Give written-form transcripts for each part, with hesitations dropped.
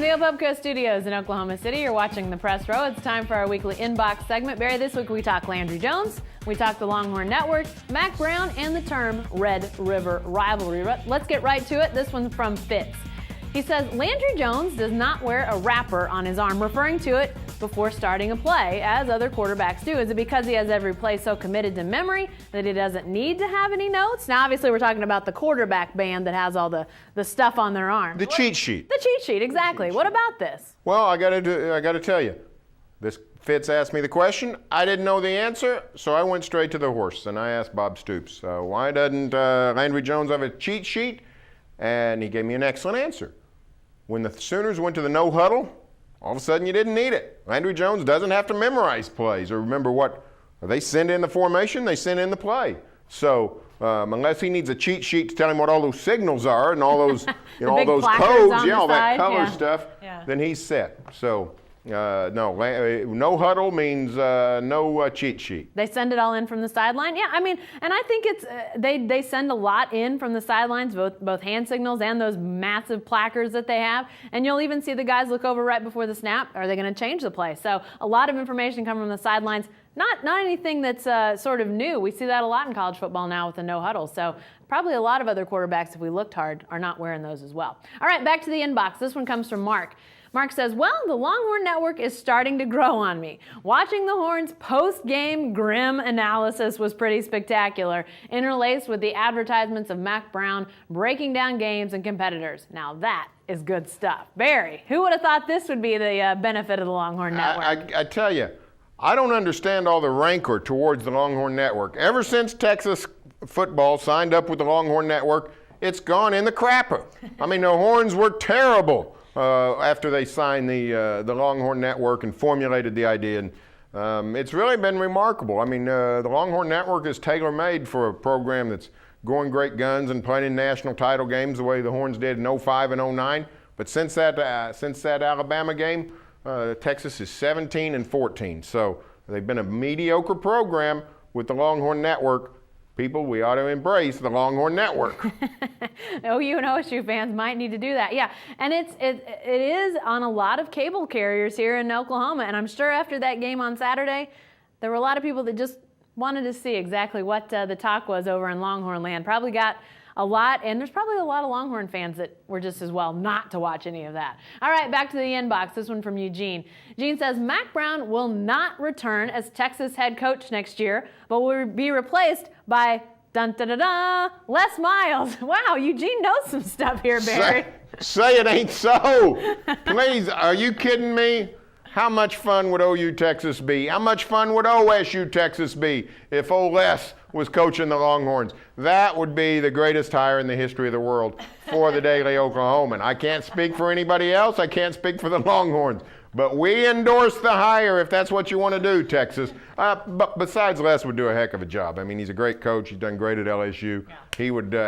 From the Opubco Studios in Oklahoma City, you're watching The Press Row. It's time for our weekly Inbox segment. Barry, this week we talk Landry Jones, we talk the Longhorn Network, Mack Brown, and the term Red River Rivalry. Let's get right to it. This one's from Fitz. He says, Landry Jones does not wear a wrapper on his arm, referring to it before starting a play, as other quarterbacks do. Is it because he has every play so committed to memory that he doesn't need to have any notes? Now, obviously, we're talking about the quarterback band that has all the stuff on their arm. The cheat sheet. The cheat sheet, exactly. What about this? Well, I got to tell you, this Fitz asked me the question. I didn't know the answer, so I went straight to the horse, and I asked Bob Stoops, why doesn't Landry Jones have a cheat sheet? And he gave me an excellent answer. When the Sooners went to the no huddle, all of a sudden you didn't need it. Landry Jones doesn't have to memorize plays or remember what they send in the formation, they send in the play. So unless he needs a cheat sheet to tell him what all those signals are and all those, all those codes, all that color stuff, then he's set. So no huddle means no cheat sheet. They send it all in from the sideline. Yeah, I mean, and I think it's they send a lot in from the sidelines, both hand signals and those massive placards that they have. And you'll even see the guys look over right before the snap. Are they going to change the play? So a lot of information coming from the sidelines. Not anything that's sort of new. We see that a lot in college football now with the no huddle. So probably a lot of other quarterbacks, if we looked hard, are not wearing those as well. All right, back to the inbox. This one comes from Mark. Mark says, well, the Longhorn Network is starting to grow on me. Watching the Horns' post-game grim analysis was pretty spectacular, interlaced with the advertisements of Mack Brown breaking down games and competitors. Now that is good stuff. Barry, who would have thought this would be the benefit of the Longhorn Network? I tell you, I don't understand all the rancor towards the Longhorn Network. Ever since Texas football signed up with the Longhorn Network, it's gone in the crapper. I mean, the Horns were terrible after they signed the Longhorn Network and formulated the idea. And it's really been remarkable. I mean, the Longhorn Network is tailor-made for a program that's going great guns and playing in national title games the way the Horns did in 05 and 09. But since that Alabama game, Texas is 17-14. So they've been a mediocre program with the Longhorn Network. People, we ought to embrace the Longhorn Network. OU and OSU fans might need to do that. Yeah, and it is on a lot of cable carriers here in Oklahoma. And I'm sure after that game on Saturday, there were a lot of people that just wanted to see exactly what the talk was over in Longhorn land. Probably got a lot, and there's probably a lot of Longhorn fans that were just as well not to watch any of that. All right, back to the inbox. This one from Eugene. Eugene says, Mack Brown will not return as Texas head coach next year, but will be replaced by Les Miles. Wow, Eugene knows some stuff here, Barry. Say it ain't so. Please, are you kidding me? How much fun would OU Texas be? How much fun would OSU Texas be if Les was coaching the Longhorns? That would be the greatest hire in the history of the world for the Daily Oklahoman. I can't speak for anybody else. I can't speak for the Longhorns. But we endorse the hire if that's what you want to do, Texas. But besides, Les would do a heck of a job. I mean, he's a great coach. He's done great at LSU. Yeah.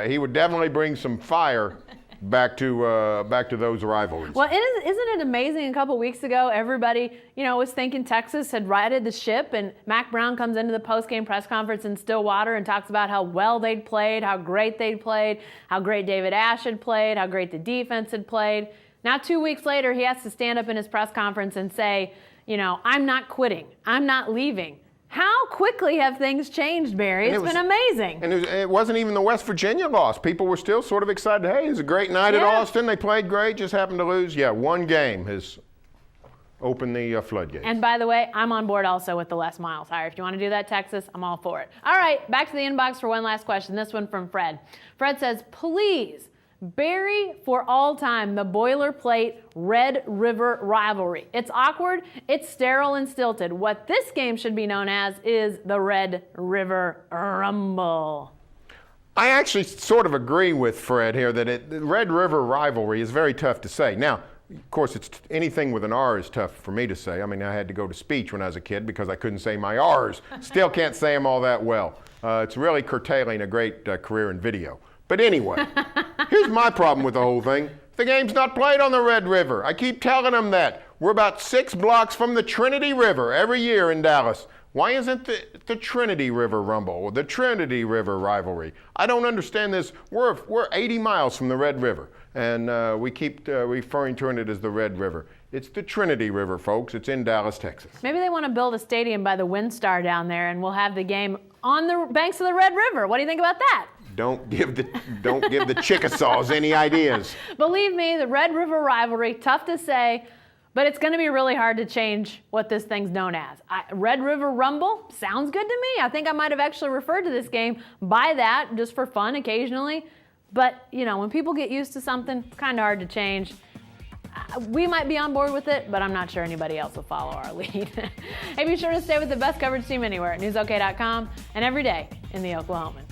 He would definitely bring some fire back to those rivalries. Well, isn't it amazing? A couple weeks ago, everybody was thinking Texas had righted the ship, and Mack Brown comes into the post-game press conference in Stillwater and talks about how well they'd played, how great they'd played, how great David Ash had played, how great the defense had played. Now 2 weeks later, he has to stand up in his press conference and say, I'm not quitting, I'm not leaving. How quickly have things changed, Barry? It's been amazing. And it wasn't even the West Virginia loss. People were still sort of excited. Hey, it was a great night at Austin. They played great, just happened to lose. Yeah, one game has opened the floodgates. And by the way, I'm on board also with the Les Miles hire. If you want to do that, Texas, I'm all for it. All right, back to the inbox for one last question. This one from Fred. Fred says, please, bury for all time the boilerplate Red River rivalry. It's awkward, it's sterile and stilted. What this game should be known as is the Red River Rumble. I actually sort of agree with Fred here that the Red River rivalry is very tough to say. Now, of course, anything with an R is tough for me to say. I mean, I had to go to speech when I was a kid because I couldn't say my R's. Still can't say them all that well. It's really curtailing a great career in video. But anyway, here's my problem with the whole thing. The game's not played on the Red River. I keep telling them that. We're about 6 blocks from the Trinity River every year in Dallas. Why isn't the Trinity River Rumble or the Trinity River rivalry? I don't understand this. We're 80 miles from the Red River, and we keep referring to it as the Red River. It's the Trinity River, folks. It's in Dallas, Texas. Maybe they want to build a stadium by the WinStar down there, and we'll have the game on the banks of the Red River. What do you think about that? Don't give the Chickasaws any ideas. Believe me, the Red River rivalry, tough to say, but it's going to be really hard to change what this thing's known as. Red River Rumble sounds good to me. I think I might have actually referred to this game by that just for fun occasionally. But, you know, when people get used to something, it's kind of hard to change. We might be on board with it, but I'm not sure anybody else will follow our lead. Hey, be sure to stay with the best coverage team anywhere at newsok.com and every day in the Oklahoman.